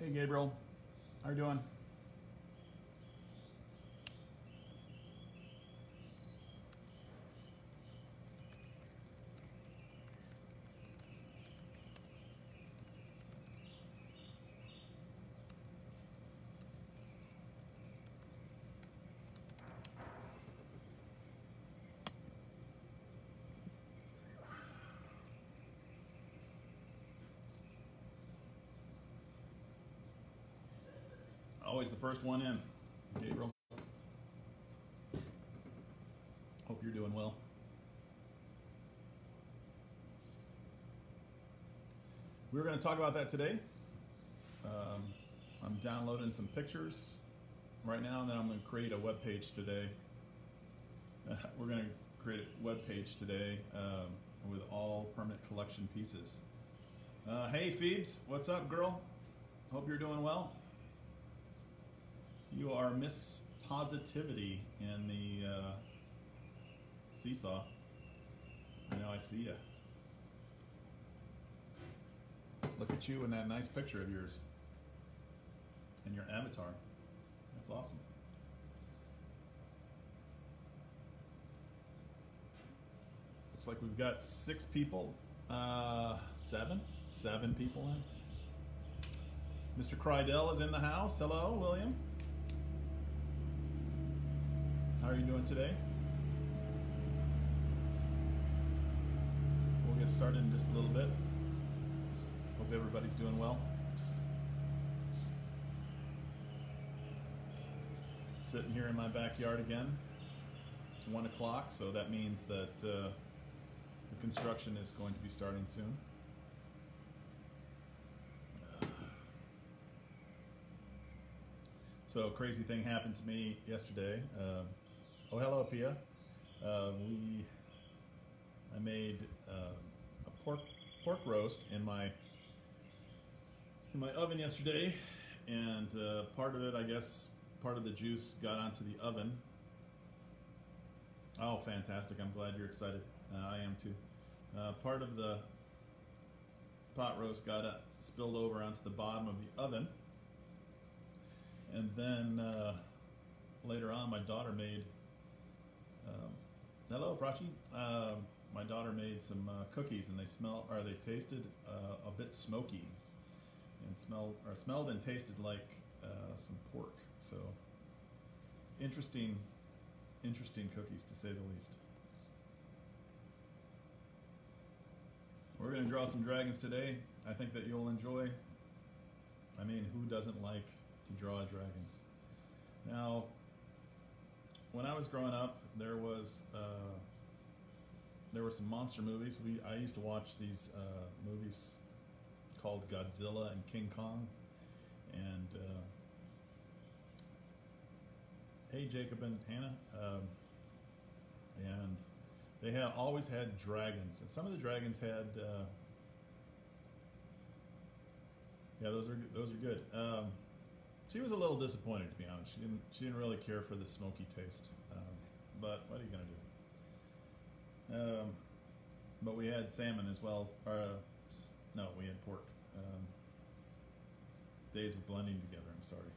Hey Gabriel, how are you doing? Always the first one in, Gabriel. Hope you're doing well. We're going to talk about that today. I'm downloading some pictures right now, and then I'm going to create a web page today. We're going to create a web page today with all permanent collection pieces. Hey Phoebes, what's up, girl? Hope you're doing well. You are Miss Positivity in the Seesaw. I know, I see you. Look at you in that nice picture of yours and your avatar. That's awesome. Looks like we've got 6 people. Seven people in. Mr. Crydell is in the house. Hello, William. How are you doing today? We'll get started in just a little bit. Hope everybody's doing well. Sitting here in my backyard again. It's 1 o'clock, so that means that the construction is going to be starting soon. So a crazy thing happened to me yesterday. Oh, hello, Pia. I made a pork roast in my oven yesterday, and part of it, I guess, part of the juice got onto the oven. Oh, fantastic! I'm glad you're excited. I am too. Part of the pot roast got spilled over onto the bottom of the oven, and then later on, my daughter made. Hello, Prachi. My daughter made some cookies, and they tasted a bit smoky, and smelled and tasted like some pork. So interesting cookies, to say the least. We're going to draw some dragons today. I think that you'll enjoy. I mean, who doesn't like to draw dragons? Now, when I was growing up, there were some monster movies. I used to watch these movies called Godzilla and King Kong. And hey, Jacob and Hannah. And they always had dragons, and some of the dragons had. Yeah, those are good. She was a little disappointed, to be honest. She didn't really care for the smoky taste. But what are you gonna do? But we had salmon as well. No, we had pork. Days were blending together. I'm sorry.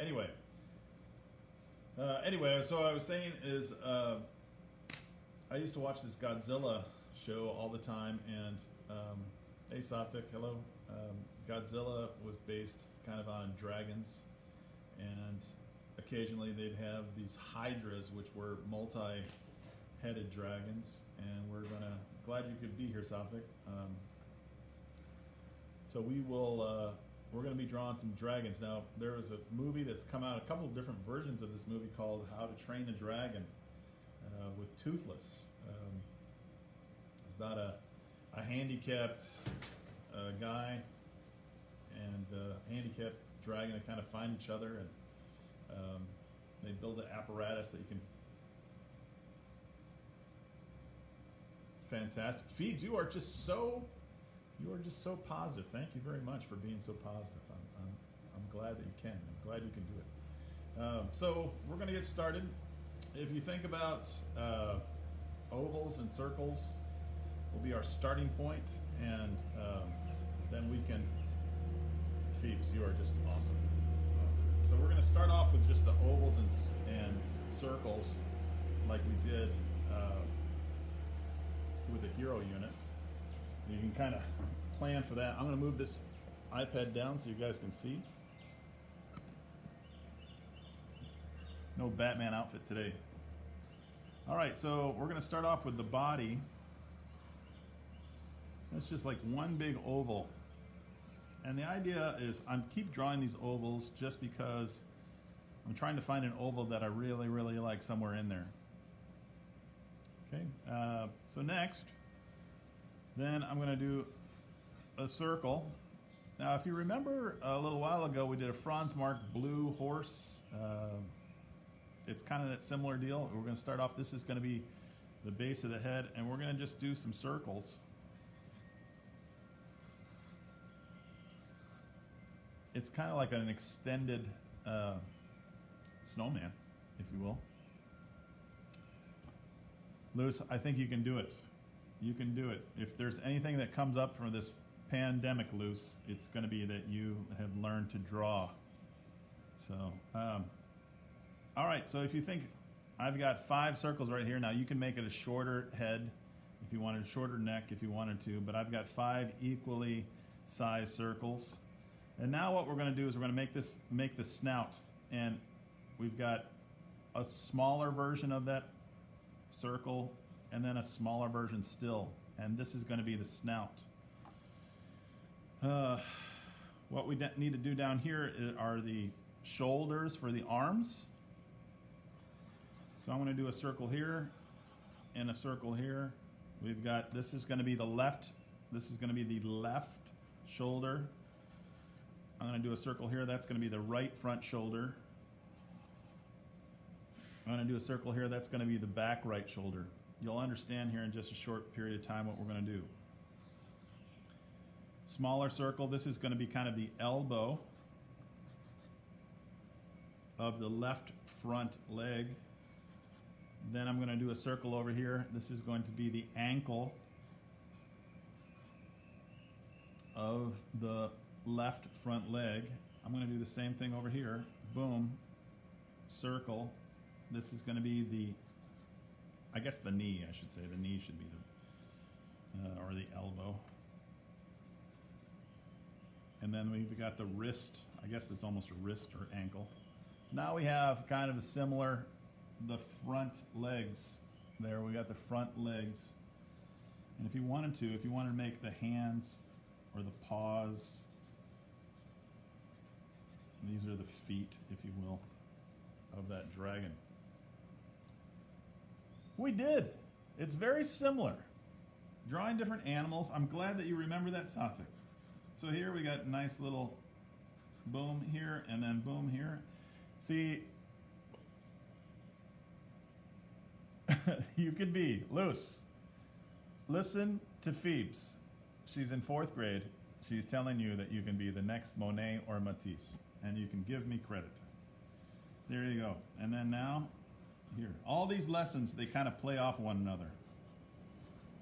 Anyway, so I was saying is I used to watch this Godzilla show all the time, and hey, Satvik, hello. Godzilla was based kind of on dragons, and occasionally they'd have these hydras, which were multi-headed dragons. And glad you could be here, Satvik. So we're going to be drawing some dragons. Now, there was a movie that's come out, a couple of different versions of this movie called How to Train a Dragon with Toothless. It's about a handicapped guy and a handicapped dragon that kind of find each other, and they build an apparatus that you can. Fantastic. Feeds, you are just so positive. Thank you very much for being so positive. I'm glad that you can. I'm glad you can do it. So we're going to get started. If you think about ovals and circles will be our starting point, and then we can Phoebes, you are just awesome. Awesome. So we're going to start off with just the ovals and circles like we did with the hero unit. You can kind of plan for that. I'm going to move this iPad down so you guys can see. No Batman outfit today. All right, so we're going to start off with the body. That's just like one big oval. And the idea is I keep drawing these ovals just because I'm trying to find an oval that I really, really like somewhere in there. Okay, so next, then I'm going to do a circle. Now, if you remember a little while ago, we did a Franz Marc blue horse. It's kind of that similar deal. We're going to start off, this is going to be the base of the head, and we're going to just do some circles. It's kind of like an extended snowman, if you will. Lewis, I think you can do it. You can do it. If there's anything that comes up from this pandemic, Lewis, it's going to be that you have learned to draw. So, all right, so if you think, I've got 5 circles right here. Now, you can make it a shorter head if you wanted, a shorter neck if you wanted to, but I've got 5 equally sized circles. And now what we're going to do is we're going to make the snout, and we've got a smaller version of that circle and then a smaller version still, and this is going to be the snout. What we need to do down here are the shoulders for the arms. So I'm going to do a circle here and a circle here. We've got, this is going to be the left shoulder. I'm going to do a circle here. That's going to be the right front shoulder. I'm going to do a circle here. That's going to be the back right shoulder. You'll understand here in just a short period of time what we're going to do. Smaller circle. This is going to be kind of the elbow of the left front leg. Then I'm going to do a circle over here. This is going to be the ankle of the left front leg. I'm going to do the same thing over here. Boom. Circle. This is going to be the, I guess the knee, I should say. The knee should be the, or the elbow. And then we've got the wrist. I guess it's almost a wrist or ankle. So now we have kind of a similar, the front legs. There, we got the front legs. And if you wanted to make the hands or the paws, these are the feet, if you will, of that dragon. We did. It's very similar. Drawing different animals. I'm glad that you remember that topic. So here we got nice little boom here and then boom here. See, you could be loose. Listen to Phoebes. She's in 4th grade. She's telling you that you can be the next Monet or Matisse, and you can give me credit. There you go. And then now, here. All these lessons, they kind of play off one another.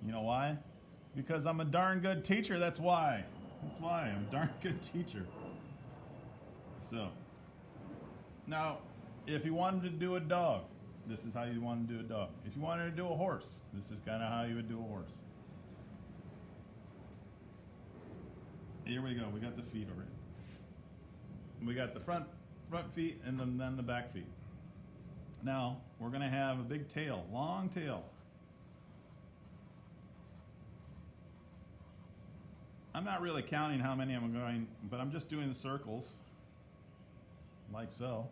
You know why? Because I'm a darn good teacher, that's why. That's why, I'm a darn good teacher. So, now, if you wanted to do a dog, this is how you want to do a dog. If you wanted to do a horse, this is kind of how you would do a horse. Here we go, we got the feet already. We got the front feet and then the back feet. Now, we're going to have a big tail, long tail. I'm not really counting how many I'm going, but I'm just doing the circles, like so.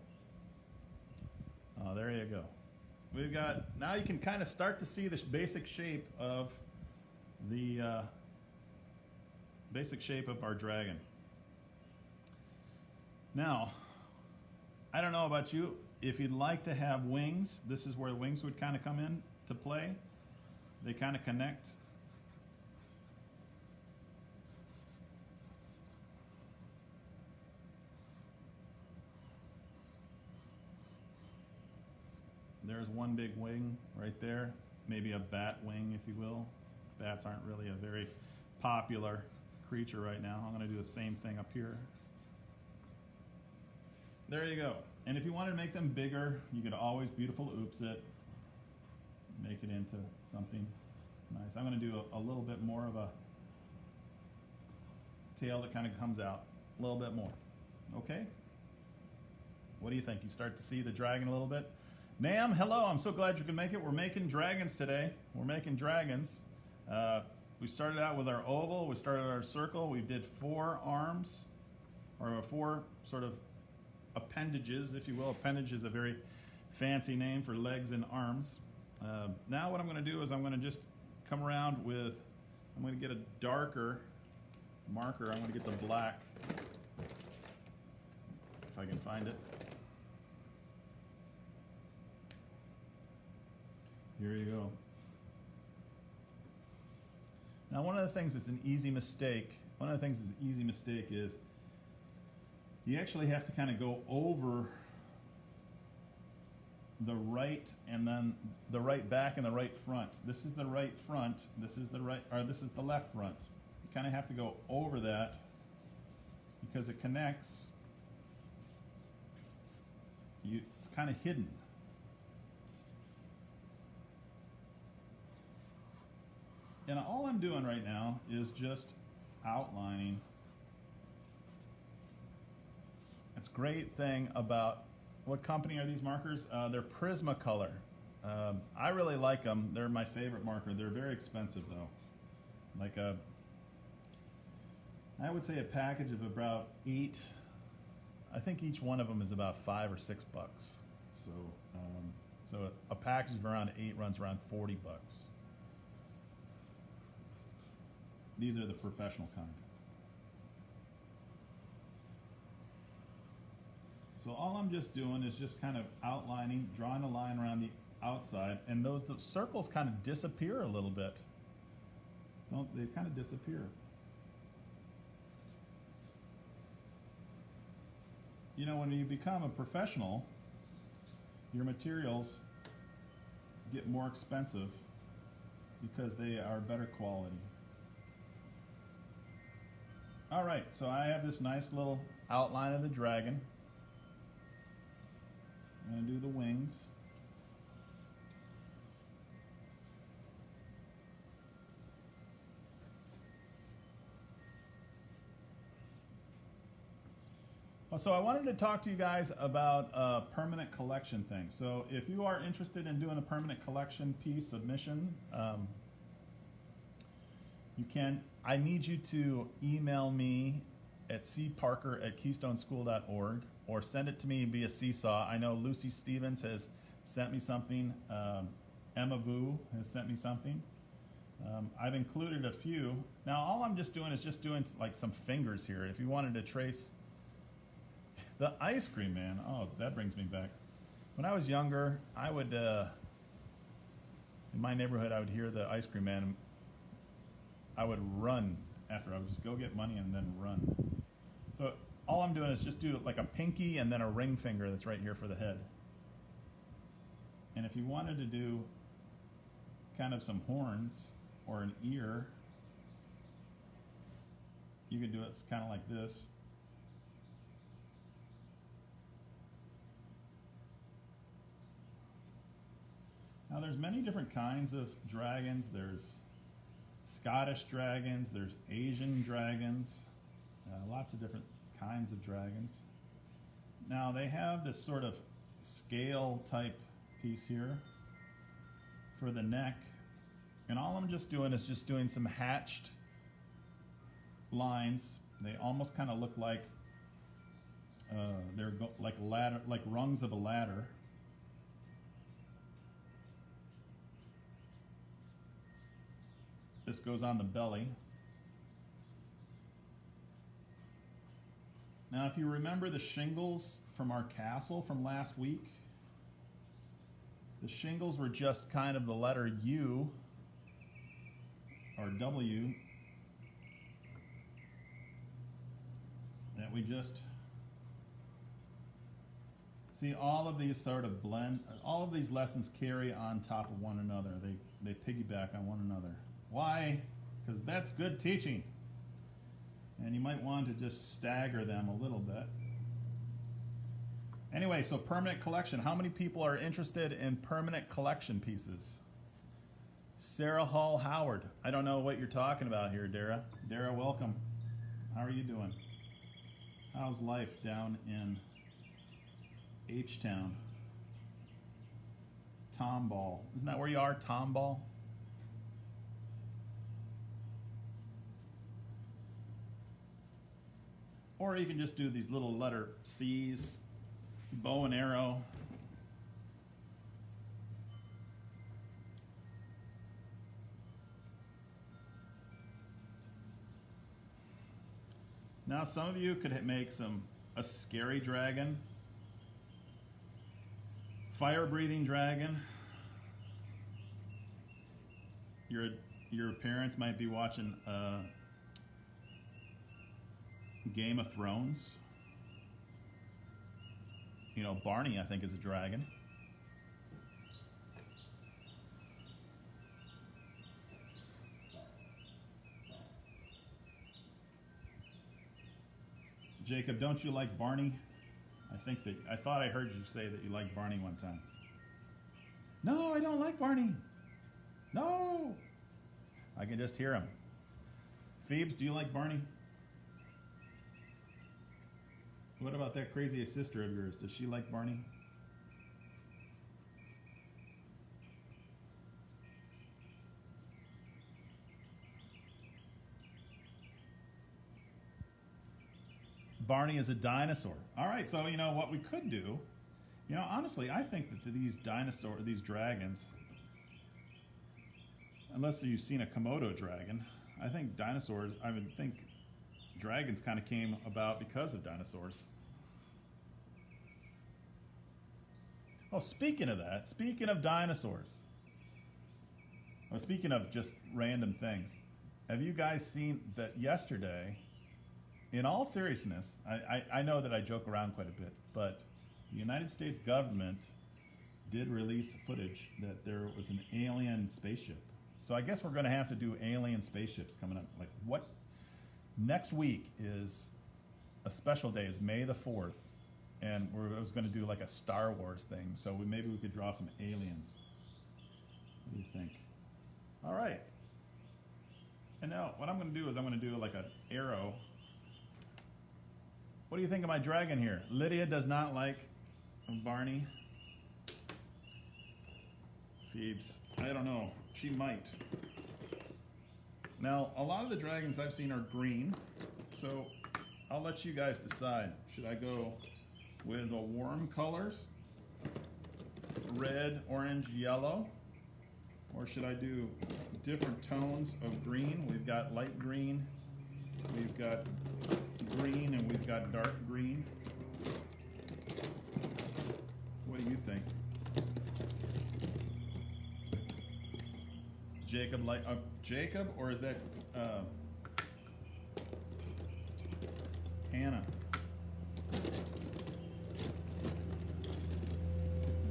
Oh, there you go. We've got, now you can kind of start to see the basic shape of the, basic shape of our dragon. Now, I don't know about you, if you'd like to have wings, this is where the wings would kind of come in to play. They kind of connect. There's one big wing right there, maybe a bat wing, if you will. Bats aren't really a very popular creature right now. I'm going to do the same thing up here. there you go. And if you wanted to make them bigger, you could always beautiful oops it, make it into something nice. I'm going to do a little bit more of a tail that kind of comes out a little bit more. Okay? What do you think? You start to see the dragon a little bit? Ma'am, hello. I'm so glad you can make it. We're making dragons today. We're making dragons. We started out with our oval. We started our circle. We did 4 arms, or 4 sort of appendages, if you will. Appendage is a very fancy name for legs and arms. Now what I'm going to do is I'm going to just come around with, I'm going to get a darker marker. I'm going to get the black, if I can find it. Here you go. Now one of the things that's an easy mistake, is you actually have to kind of go over the right and then the right back and the right front. This is the right front, this is the right, or this is the left front. You kind of have to go over that because it connects. It's kind of hidden. And all I'm doing right now is just outlining. It's a great thing about, what company are these markers? They're Prismacolor. I really like them. They're my favorite marker. They're very expensive though. Like I would say a package of about 8. I think each one of them is about $5 or $6. So a package of around 8 runs around $40. These are the professional kind. So all I'm just doing is just kind of outlining, drawing a line around the outside, and the circles kind of disappear a little bit. They kind of disappear. You know, when you become a professional, your materials get more expensive because they are better quality. All right, so I have this nice little outline of the dragon. I'm going to do the wings. So I wanted to talk to you guys about a permanent collection thing. So if you are interested in doing a permanent collection piece submission, you can. I need you to email me at cparker@keystoneschool.org or send it to me via Seesaw. I know Lucy Stevens has sent me something. Emma Vu has sent me something. I've included a few. Now all I'm just doing is like some fingers here. If you wanted to trace the ice cream man, oh, that brings me back. When I was younger, I would, in my neighborhood, I would hear the ice cream man. I would run after. I would just go get money and then run. So all I'm doing is just do like a pinky and then a ring finger that's right here for the head. And if you wanted to do kind of some horns or an ear, you could do it kind of like this. Now there's many different kinds of dragons. There's Scottish dragons, there's Asian dragons, lots of different kinds of dragons. Now they have this sort of scale type piece here for the neck, and all I'm just doing is just doing some hatched lines. They almost kind of look like they're like ladder, like rungs of a ladder. This goes on the belly. Now, if you remember the shingles from our castle from last week, the shingles were just kind of the letter U or W that we just see. All of these sort of blend, all of these lessons carry on top of one another. They piggyback on one another. Why? Because that's good teaching. And you might want to just stagger them a little bit. Anyway, so permanent collection. How many people are interested in permanent collection pieces? Sarah Hall Howard. I don't know what you're talking about here, Dara. Dara, welcome. How are you doing? How's life down in H-Town? Tomball. Isn't that where you are, Tomball? Or you can just do these little letter C's, bow and arrow. Now some of you could make a scary dragon, fire-breathing dragon. Your parents might be watching Game of Thrones. You know, Barney, I think, is a dragon. Jacob, don't you like Barney? I thought I heard you say that you liked Barney one time. No, I don't like Barney. No. I can just hear him. Phoebes, do you like Barney? What about that crazy sister of yours? Does she like Barney? Barney is a dinosaur. All right, so you know what we could do. You know, honestly, I think that these dragons, unless you've seen a Komodo dragon, I think dragons kind of came about because of dinosaurs. Oh, speaking of dinosaurs, or speaking of just random things, have you guys seen that yesterday? In all seriousness, I know that I joke around quite a bit, but the United States government did release footage that there was an alien spaceship. So I guess we're going to have to do alien spaceships coming up. Like what? Next week is a special day. Is May the 4th, and I was going to do like a Star Wars thing. So maybe we could draw some aliens. What do you think? All right. And now what I'm going to do is I'm going to do like an arrow. What do you think of my dragon here? Lydia does not like Barney. Phoebes, I don't know. She might. Now, a lot of the dragons I've seen are green, so I'll let you guys decide. Should I go with the warm colors? Red, orange, yellow? Or should I do different tones of green? We've got light green, we've got green, and we've got dark green. What do you think? Jacob, Jacob, or is that Hannah? There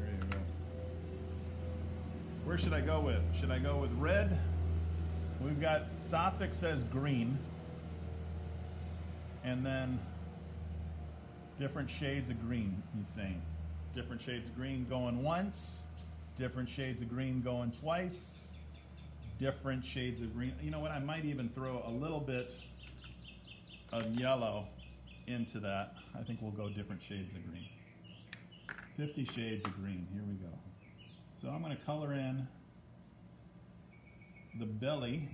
you go. Where should I go with? Should I go with red? We've got Sophic says green. And then different shades of green, he's saying. Different shades of green going once, different shades of green going twice, different shades of green. You know what, I might even throw a little bit of yellow into that. I think we'll go different shades of green. 50 shades of green, here we go. So I'm gonna color in the belly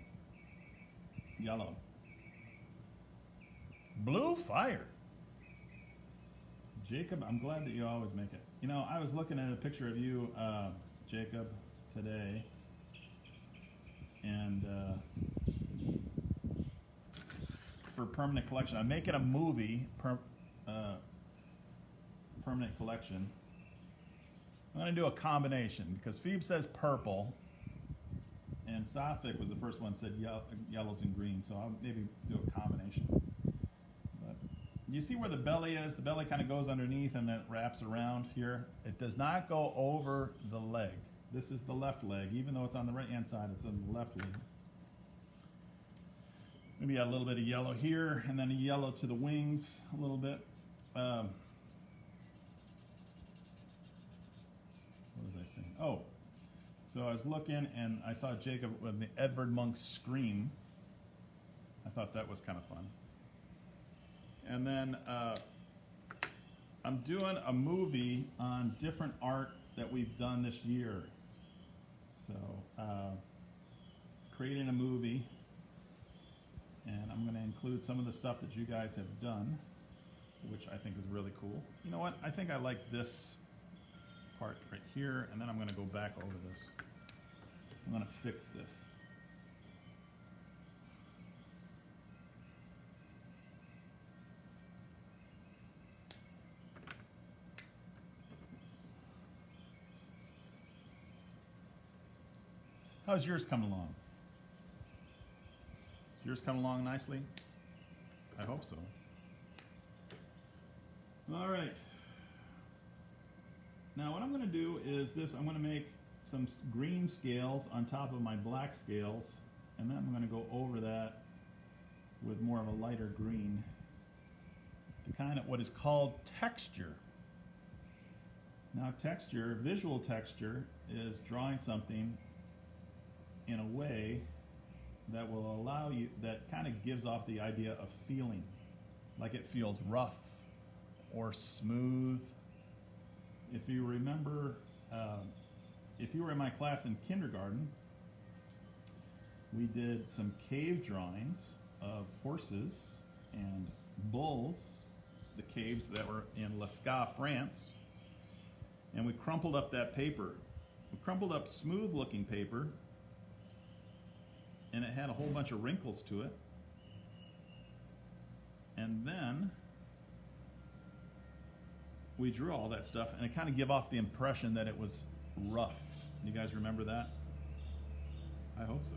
yellow. Blue fire. Jacob, I'm glad that you always make it. You know, I was looking at a picture of you, Jacob, today, and for permanent collection, I'm making a movie, permanent collection. I'm going to do a combination because Phoebe says purple, and Sophic was the first one that said yellows and greens, so I'll maybe do a combination. You see where the belly is? The belly kind of goes underneath and then it wraps around here. It does not go over the leg. This is the left leg. Even though it's on the right-hand side, it's on the left leg. Maybe add a little bit of yellow here, and then a yellow to the wings a little bit. was I saying? Oh, so I was looking and I saw Jacob with the Edvard Munch Scream. I thought that was kind of fun. And then I'm doing a movie on different art that we've done this year. So, creating a movie, and I'm going to include some of the stuff that you guys have done, which I think is really cool. You know what? I think I like this part right here, and then I'm going to go back over this. I'm going to fix this. How's yours coming along? Is yours coming along nicely? I hope so. All right. Now what I'm going to do is this. I'm going to make some green scales on top of my black scales, and then I'm going to go over that with more of a lighter green to kind of what is called texture. Now texture, visual texture, is drawing something in a way that will allow you, that kind of gives off the idea of feeling, like it feels rough or smooth. If you remember, if you were in my class in kindergarten, we did some cave drawings of horses and bulls, the caves that were in Lascaux, France, and we crumpled up that paper. We crumpled up smooth looking paper, and it had a whole bunch of wrinkles to it. And then we drew all that stuff, and it kind of gave off the impression that it was rough. You guys remember that? I hope so.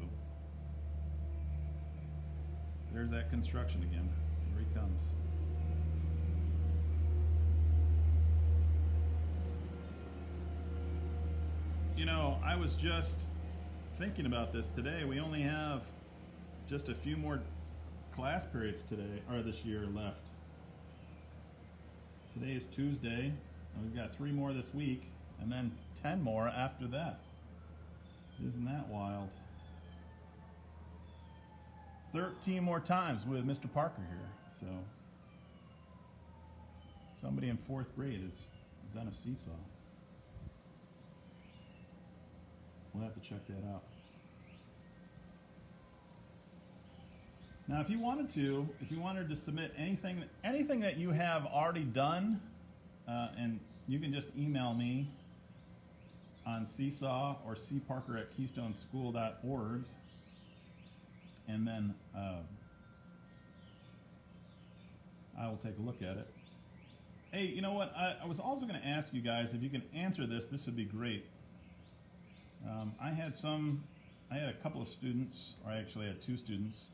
There's that construction again. Here he comes. You know, I was just thinking about this today. We only have just a few more class periods today, or this year, left. Today is Tuesday, and we've got 3 more this week, and then 10 more after that. Isn't that wild? 13 more times with Mr. Parker here. So somebody in 4th grade has done a seesaw. We'll have to check that out. Now, if you wanted to submit anything that you have already done, and you can just email me on Seesaw or cparker@keystoneschool.org, and then I will take a look at it. Hey, you know what? I was also going to ask you guys if you can answer this. This would be great. I had a couple of students, or I actually had 2 students,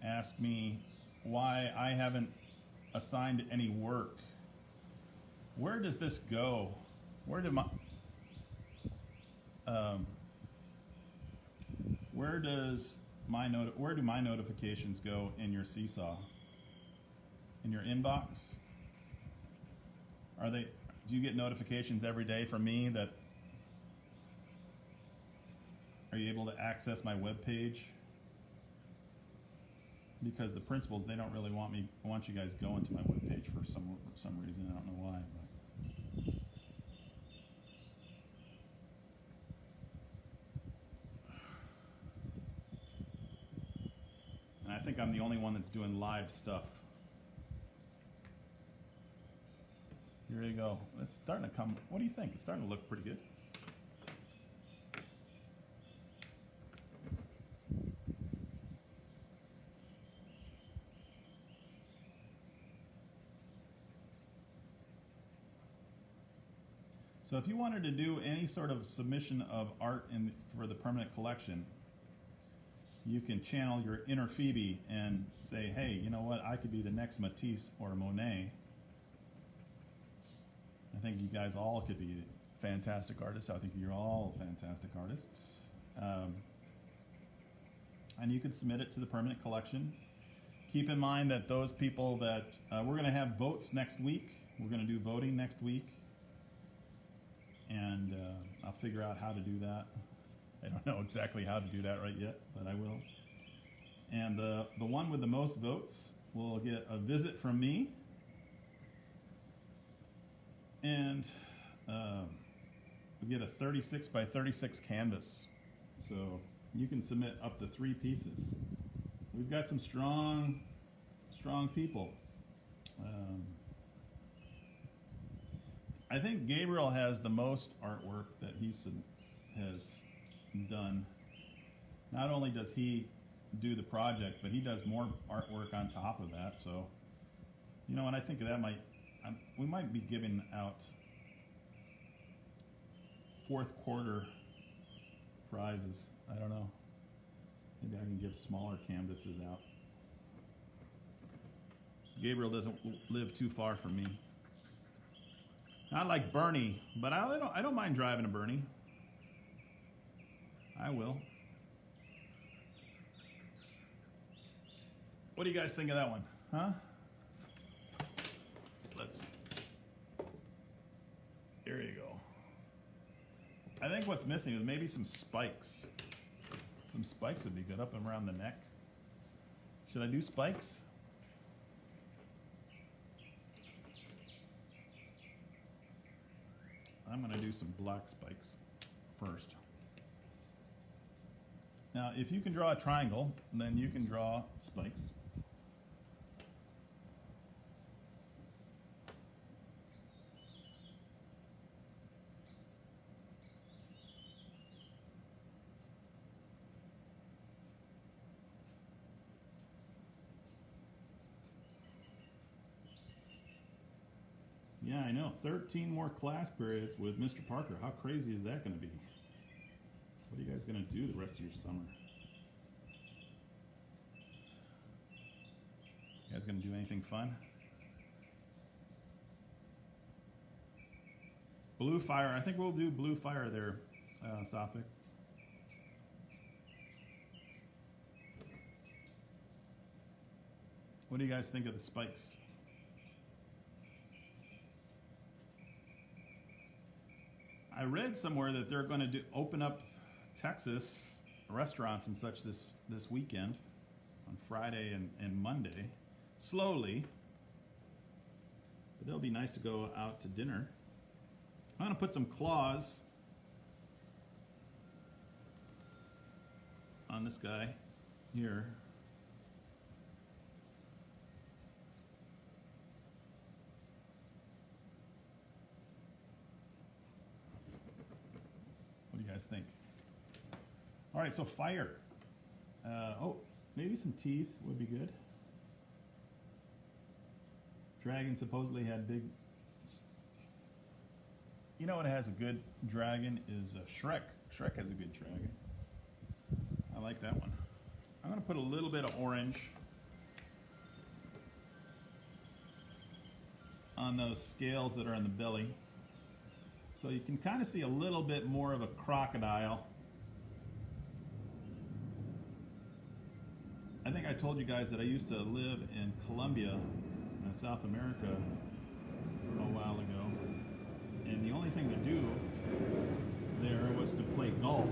ask me why I haven't assigned any work. Where does this go? Where do my notifications go in your Seesaw? In your inbox? Do you get notifications every day from me that? Are you able to access my web page? Because the principals, they don't really want you guys going to my web page for some reason. I don't know why. But. And I think I'm the only one that's doing live stuff. Here you go. It's starting to come. What do you think? It's starting to look pretty good. So if you wanted to do any sort of submission of art for the permanent collection, you can channel your inner Phoebe and say, hey, you know what, I could be the next Matisse or Monet. I think you guys all could be fantastic artists. I think you're all fantastic artists. And you could submit it to the permanent collection. Keep in mind that those people that, we're going to have votes next week. We're going to do voting next week. And I'll figure out how to do that. I don't know exactly how to do that right yet, but I will. And the one with the most votes will get a visit from me. And we get a 36 by 36 canvas. So you can submit up to 3 pieces. We've got some strong people. I think Gabriel has the most artwork that he has done. Not only does he do the project, but he does more artwork on top of that. So, you know, and I think that we might be giving out 4th quarter prizes. I don't know. Maybe I can give smaller canvases out. Gabriel doesn't live too far from me. Not like Bernie, but I don't mind driving a Bernie. I will. What do you guys think of that one? Huh? There you go. I think what's missing is maybe some spikes. Some spikes would be good up and around the neck. Should I do spikes? I'm going to do some black spikes first. Now, if you can draw a triangle, then you can draw spikes. Yeah, I know. 13 more class periods with Mr. Parker. How crazy is that going to be? What are you guys going to do the rest of your summer? You guys going to do anything fun? Blue fire. I think we'll do blue fire there, Safik. What do you guys think of the spikes? I read somewhere that they're going to open up Texas restaurants and such this weekend on Friday and Monday, slowly. But it'll be nice to go out to dinner. I'm going to put some claws on this guy here. What do you guys think? All right, so fire. Oh, maybe some teeth would be good. Dragon supposedly had big... You know what has a good dragon is Shrek. Shrek has a good dragon. I like that one. I'm going to put a little bit of orange on those scales that are in the belly. So you can kind of see a little bit more of a crocodile. I think I told you guys that I used to live in Colombia, South America, a while ago. And the only thing to do there was to play golf.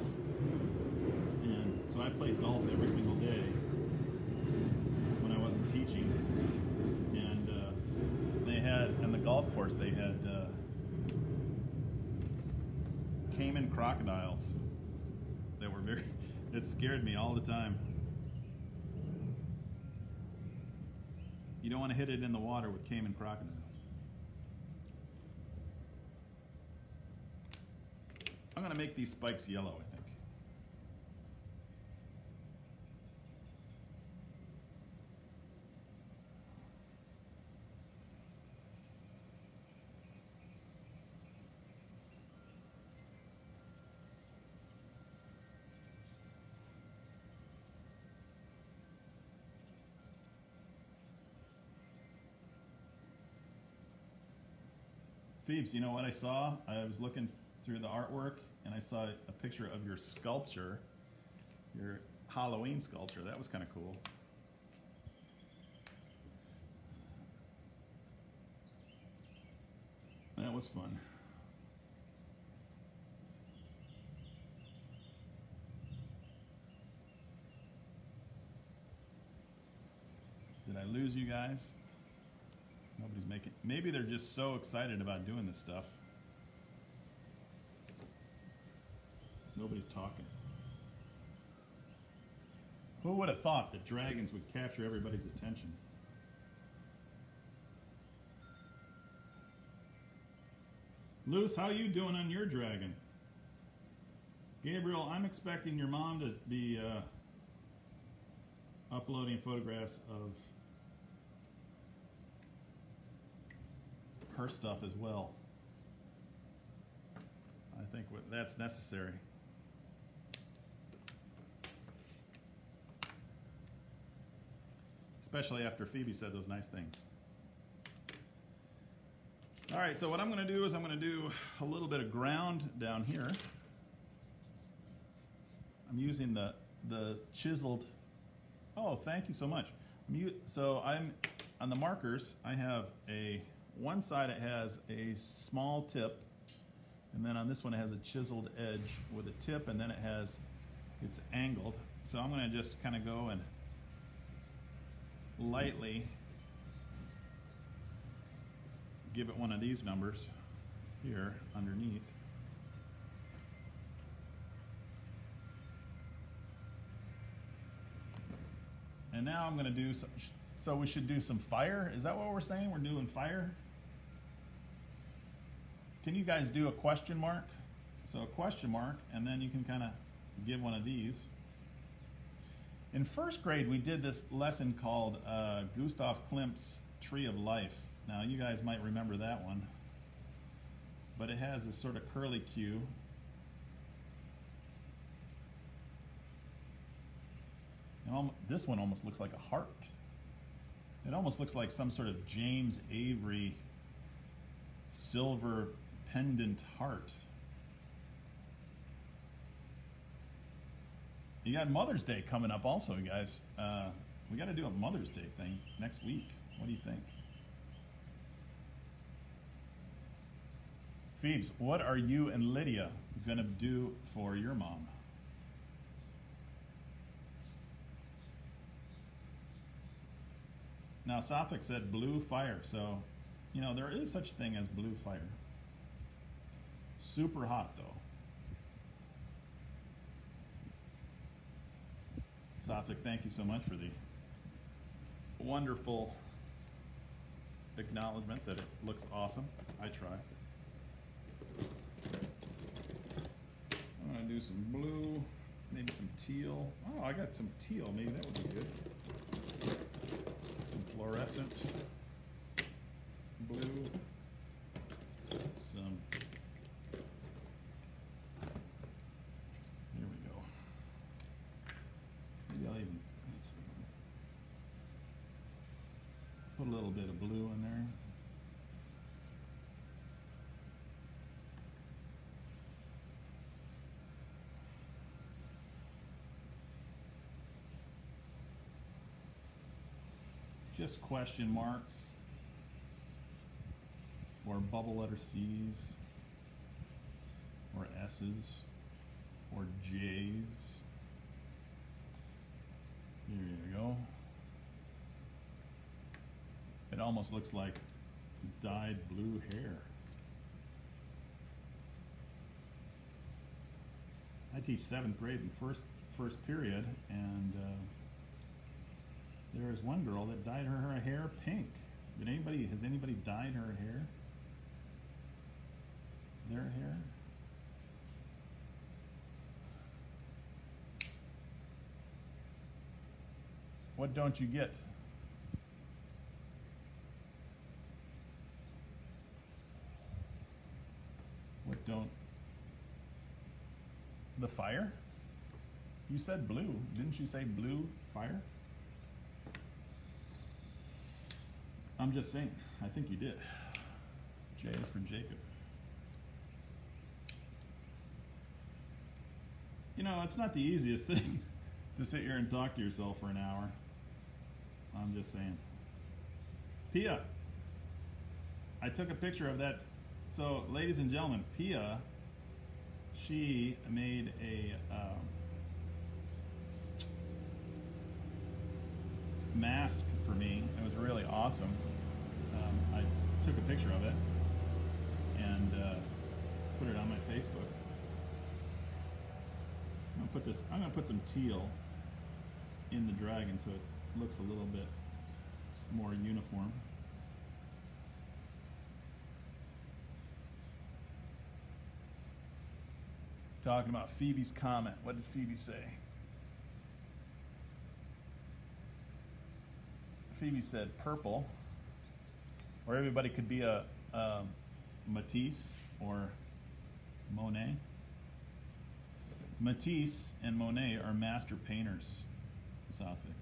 And so I played golf every single day when I wasn't teaching. And they had, on the golf course, they had caiman crocodiles that were very, it scared me all the time. You don't want to hit it in the water with caiman crocodiles. I'm going to make these spikes yellow, I think. Phoebes, you know what I saw? I was looking through the artwork and I saw a picture of your sculpture, your Halloween sculpture. That was kind of cool. That was fun. lose you guys? Nobody's making. Maybe they're just so excited about doing this stuff. Nobody's talking. Who would have thought that dragons would capture everybody's attention? Luce, how you doing on your dragon? Gabriel, I'm expecting your mom to be uploading photographs of her stuff as well. I think that's necessary. Especially after Phoebe said those nice things. All right, so what I'm going to do is I'm going to do a little bit of ground down here. I'm using the chiseled. Oh, thank you so much. So I'm on the markers. I have one side it has a small tip, and then on this one it has a chiseled edge with a tip, and then it's angled. So I'm going to just kind of go and lightly give it one of these numbers here underneath. And now I'm going to do some, so we should do some fire. Is that what we're saying? We're doing fire? Can you guys do a question mark? So a question mark, and then you can kind of give one of these. In first grade, we did this lesson called Gustav Klimt's Tree of Life. Now, you guys might remember that one. But it has this sort of curly Q. And this one almost looks like a heart. It almost looks like some sort of James Avery silver pendant heart. You got Mother's Day coming up also, guys. We got to do a Mother's Day thing next week. What do you think? Phoebes, what are you and Lydia going to do for your mom? Now, Sophic said blue fire. So, you know, there is such a thing as blue fire. Super hot, though. Sophic, thank you so much for the wonderful acknowledgement that it looks awesome. I try. I'm going to do some blue, maybe some teal. Oh, I got some teal. Maybe that would be good. Some fluorescent blue. Some. Here we go. Maybe I'll even let's put a little bit of blue in there. Just question marks or bubble letter C's or S's or J's. Here you go. It almost looks like dyed blue hair. I teach 7th grade in first period, and there is one girl that dyed her hair pink. Has anybody dyed her hair? Their hair? What don't you get? What don't? The fire? You said blue. Didn't you say blue fire? I'm just saying. I think you did. J is for Jacob. You know, it's not the easiest thing to sit here and talk to yourself for an hour. I'm just saying. Pia, I took a picture of that. So, ladies and gentlemen, Pia, she made a mask for me. It was really awesome. I took a picture of it and put it on my Facebook. I'm gonna put some teal in the dragon so it looks a little bit more uniform. Talking about Phoebe's comment. What did Phoebe say? Phoebe said purple, or everybody could be a Matisse or Monet. Matisse and Monet are master painters, Sophic.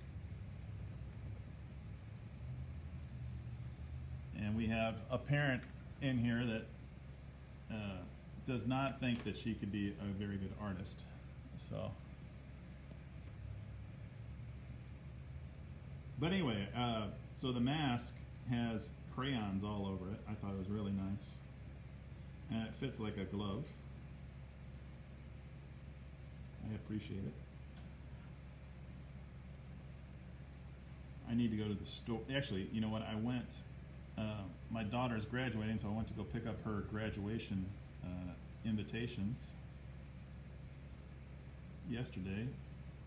And we have a parent in here that does not think that she could be a very good artist. So, but anyway, so the mask has crayons all over it. I thought it was really nice, and it fits like a glove. I appreciate it. I need to go to the store. Actually, you know what? I went. My daughter's graduating, so I went to go pick up her graduation invitations yesterday,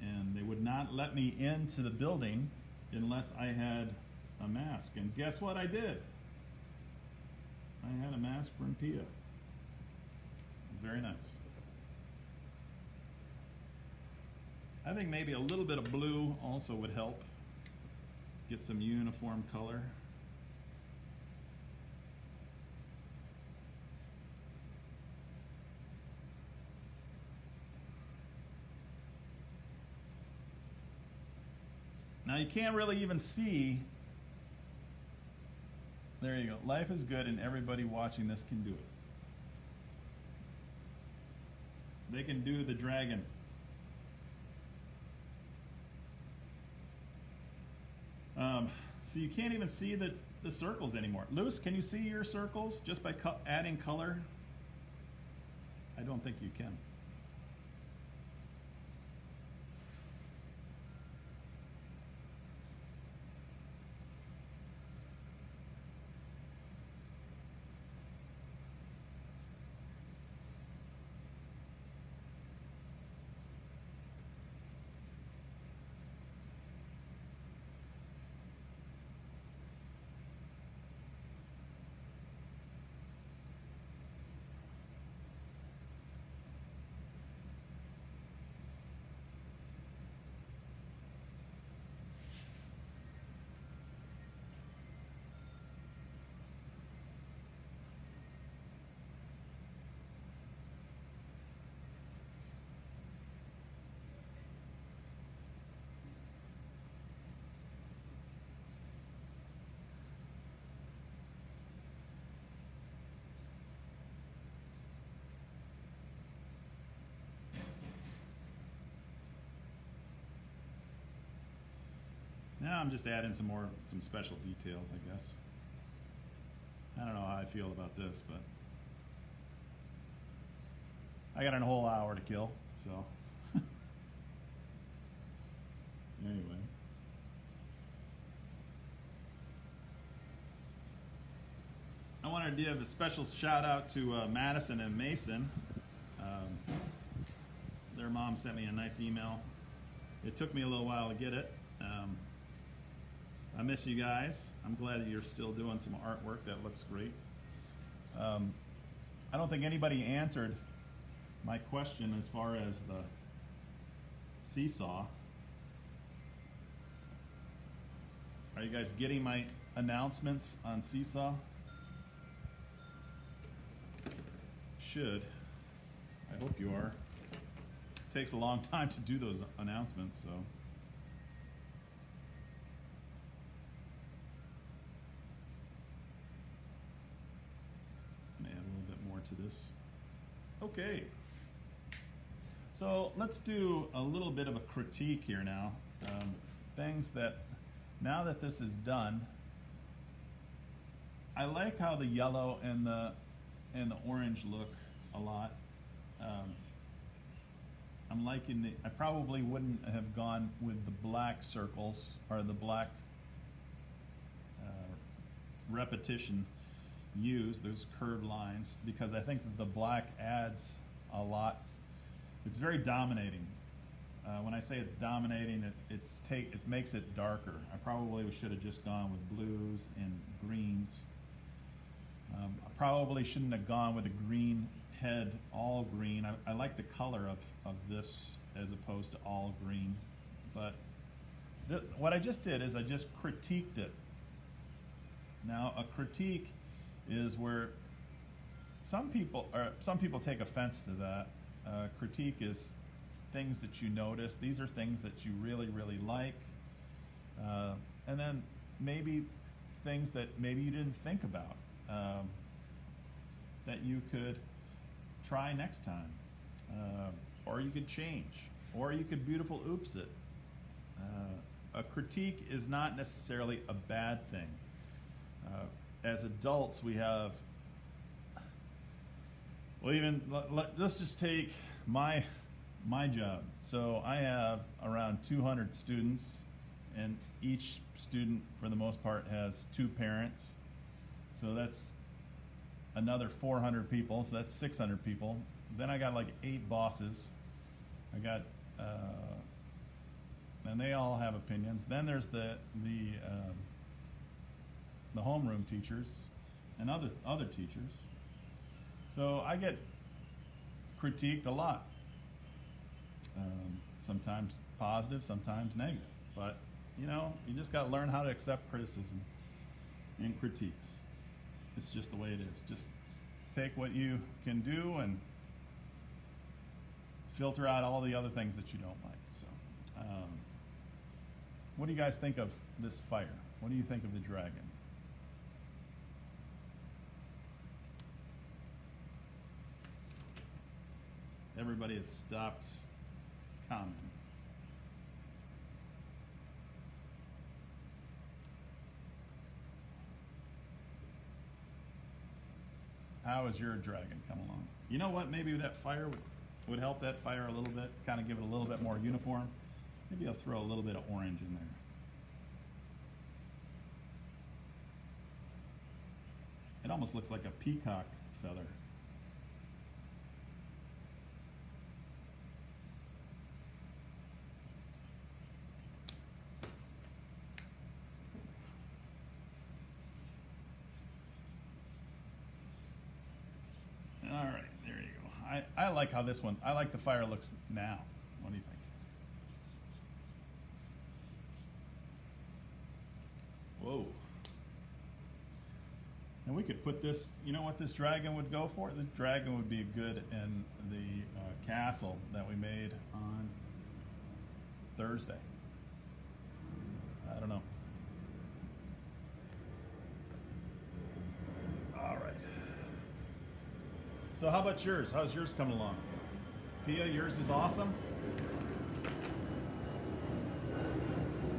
and they would not let me into the building unless I had a mask. And guess what I did? I had a mask from Pia. It was very nice. I think maybe a little bit of blue also would help get some uniform color. Now you can't really even see. There you go. Life is good and everybody watching this can do it. They can do the dragon. So you can't even see the circles anymore. Luce, can you see your circles just by adding color? I don't think you can. Now I'm just adding some special details, I guess. I don't know how I feel about this, but I got a whole hour to kill, so anyway. I wanted to give a special shout out to Madison and Mason. Their mom sent me a nice email. It took me a little while to get it. I miss you guys. I'm glad that you're still doing some artwork. That looks great. I don't think anybody answered my question as far as the seesaw. Are you guys getting my announcements on Seesaw? Should. I hope you are. It takes a long time to do those announcements, so. Add a little bit more to this. Okay. So let's do a little bit of a critique here now. Things that, now that this is done, I like how the yellow and the orange look a lot. I'm liking the, I probably wouldn't have gone with the black circles or the black repetition used, those curved lines, because I think that the black adds a lot. It's very dominating. When I say it's dominating, it makes it darker. I probably should have just gone with blues and greens. I probably shouldn't have gone with a green head, all green. I like the color of this as opposed to all green. But what I just did is I just critiqued it. Now, a critique is where some people take offense to that. Critique is things that you notice. These are things that you really, really like. And then maybe things that maybe you didn't think about that you could try next time. Or you could change. Or you could beautiful oops it. A critique is not necessarily a bad thing. As adults, we have, well, even let's just take my job. So I have around 200 students, and each student, for the most part, has 2 parents. So that's another 400 people. So that's 600 people. Then I got like 8 bosses. I got, and they all have opinions. Then there's the homeroom teachers and other teachers. So I get critiqued a lot. Sometimes positive, sometimes negative. But you know, you just got to learn how to accept criticism and critiques. It's just the way it is. Just take what you can do and filter out all the other things that you don't like. So, what do you guys think of this fire? What do you think of the dragon? Everybody has stopped commenting. How is your dragon come along? You know what? Maybe that fire would help that fire a little bit, kind of give it a little bit more uniform. Maybe I'll throw a little bit of orange in there. It almost looks like a peacock feather. All right, there you go. I like how this one, I like the fire looks now. What do you think? Whoa. And we could put this, you know what this dragon would go for? The dragon would be good in the castle that we made on Thursday. I don't know. All right. So how about yours? How's yours coming along? Pia, yours is awesome.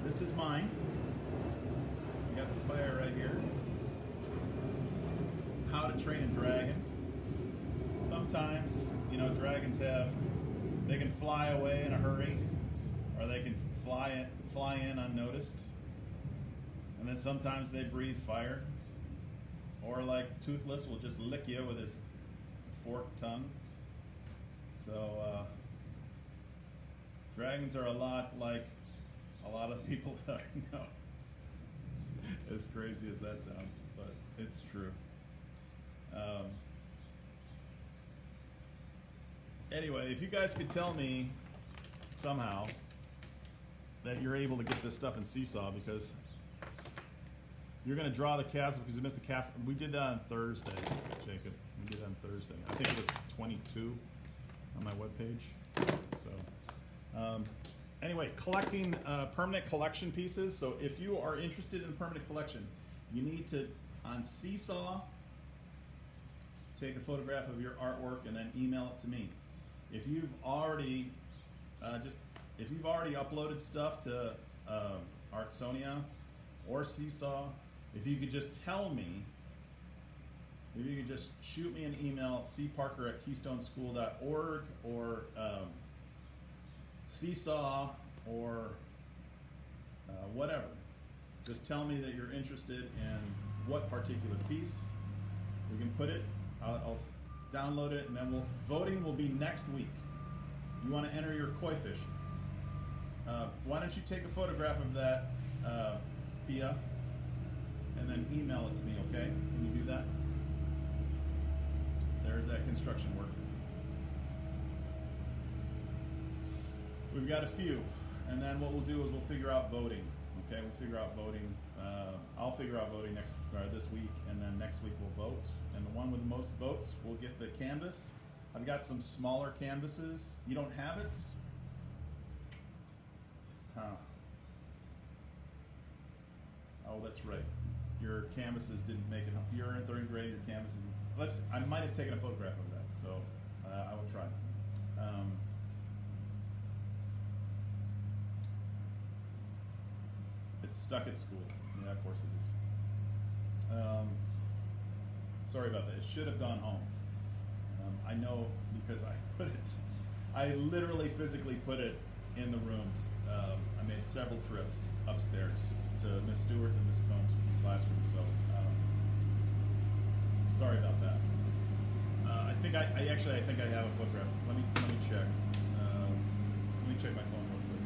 This is mine. We got the fire right here. How to train a dragon. Sometimes, you know, dragons they can fly away in a hurry, or they can fly in unnoticed. And then sometimes they breathe fire. Or like Toothless will just lick you with his forked tongue. So dragons are a lot like a lot of people that I know. As crazy as that sounds, but it's true. Anyway, if you guys could tell me somehow that you're able to get this stuff in Seesaw, because you're going to draw the castle because you missed the castle. We did that on Thursday, Jacob. We did that on Thursday. I think it was 22 on my webpage. So, anyway, collecting permanent collection pieces. So if you are interested in permanent collection, you need to, on Seesaw, take a photograph of your artwork and then email it to me. If you've already uploaded stuff to Artsonia or Seesaw, if you could just tell me, if you could just shoot me an email, cparker@keystoneschool.org, or Seesaw or whatever. Just tell me that you're interested in what particular piece. We can put it. I'll download it, and then voting will be next week. You want to enter your koi fish. Why don't you take a photograph of that, Pia, and then email it to me, okay? Can you do that? There's that construction work. We've got a few, and then what we'll do is we'll figure out voting. Okay, we'll figure out voting. I'll figure out voting this week, and then next week we'll vote. And the one with the most votes will get the canvas. I've got some smaller canvases. You don't have it? Huh. Oh, that's right. Your canvases didn't make it. You're in third grade. Your canvases. I might have taken a photograph of that, so I will try. It's stuck at school. Yeah, of course it is. Sorry about that. It should have gone home. I know because I literally physically put it in the rooms. I made several trips upstairs to Miss Stewart's and Miss Combs' classroom, so sorry about that. I think I have a photograph. Let me check. Let me check my phone real quick.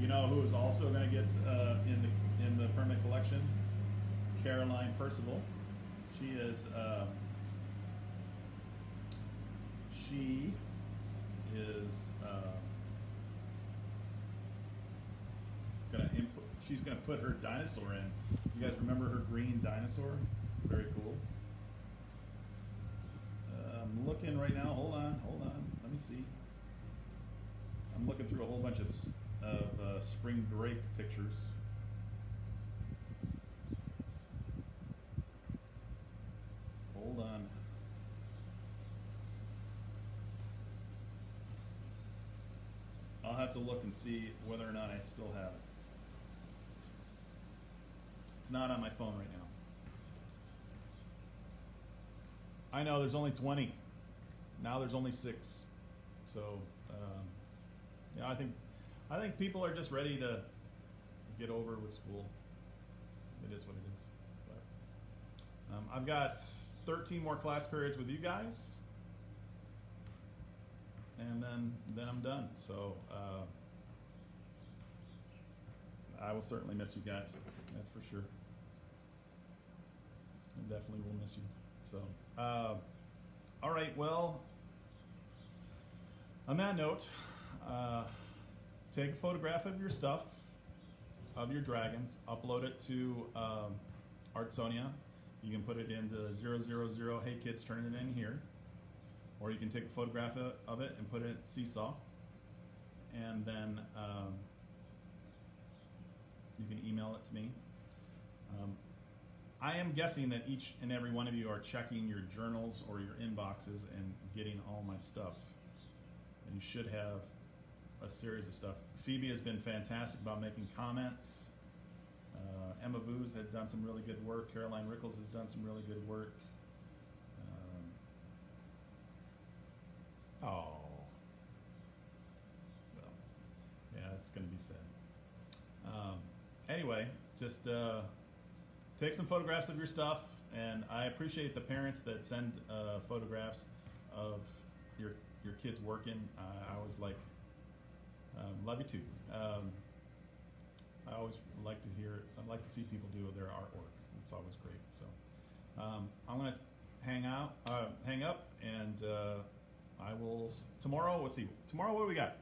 You know who is also going to get in the permanent collection? Caroline Percival. She is she's gonna put her dinosaur in. You guys remember her green dinosaur? It's very cool. I'm looking right now. Hold on. Let me see. I'm looking through a whole bunch of spring break pictures. Hold on. I'll have to look and see whether or not I still have it. It's not on my phone right now. I know there's only 20. Now there's only 6. So, yeah, I think people are just ready to get over with school. It is what it is. But, I've got 13 more class periods with you guys, and then I'm done. So I will certainly miss you guys. That's for sure. I definitely will miss you. So, all right. Well, on that note, take a photograph of your stuff, of your dragons, upload it to Artsonia. You can put it into 000, hey kids, turn it in here. Or you can take a photograph of it and put it in Seesaw. And then you can email it to me. I am guessing that each and every one of you are checking your journals or your inboxes and getting all my stuff. And you should have a series of stuff. Phoebe has been fantastic about making comments. Emma Vooz had done some really good work. Caroline Rickles has done some really good work. Oh. Well, yeah, it's going to be sad. Anyway, just take some photographs of your stuff, and I appreciate the parents that send photographs of your kids working. I always like, love you too. I always like to hear, I like to see people do their artwork. It's always great. So I'm going to hang up, and I will, tomorrow, let's see, tomorrow what do we got?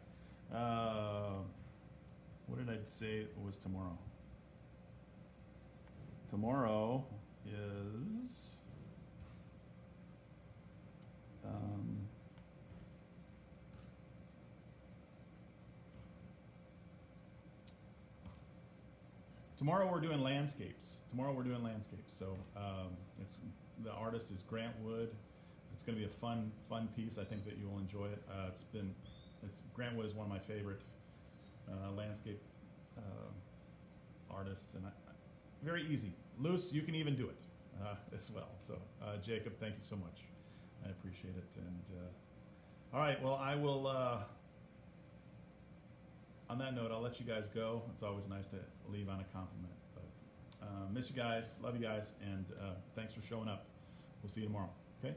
What did I say was tomorrow? Tomorrow is, tomorrow we're doing landscapes. So it's, the artist is Grant Wood. It's going to be a fun piece. I think that you will enjoy it. Grant Wood is one of my favorite landscape artists, and very easy. Luce, you can even do it as well. So Jacob, thank you so much. I appreciate it. And all right, well, I will. On that note, I'll let you guys go. It's always nice to leave on a compliment. But miss you guys, love you guys, and thanks for showing up. We'll see you tomorrow. Okay.